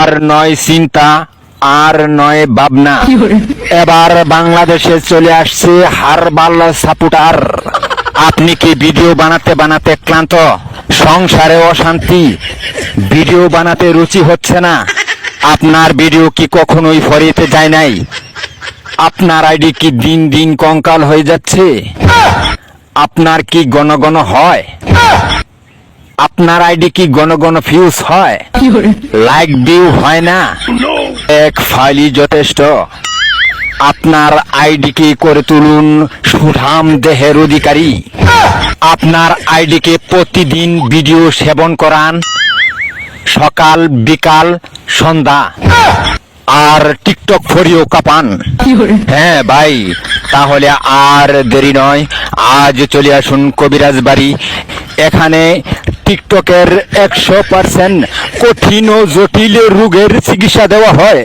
আর নয় চিন্তা, আর নয় ভাবনা, এবার বাংলাদেশে চলে আসছে হারবাল সাপোর্টার। আপনি কি ভিডিও বানাতে বানাতে ক্লান্ত, সংসারে অশান্তি, ভিডিও বানাতে রুচি হচ্ছে না? আপনার ভিডিও কি কখনোই ফরিতে যায় নাই? আপনার আইডি কি দিন দিন কঙ্কাল হয়ে যাচ্ছে? আপনার কি ঘন ঘন হয়? আপনার আইডি কি ঘন ঘন ফিউজ হয়? লাইক ভিউ হয় না? এক ফাইলই যথেষ্ট। আপনার আইডিকে করে তুলুন সুঠাম দেহের অধিকারী। আপনার আইডিকে প্রতিদিন ভিডিও সেবন করান, সকাল বিকাল সন্ধ্যা, আর টিকটক ফরিও কাপান। হ্যাঁ ভাই, তাহলে আর দেরি নয়, আজ চলে আসুন কবিরাজ বাড়ি। এখানে টিকটকের 100% কঠিন ও জটিল রোগের চিকিৎসা দেওয়া হয়।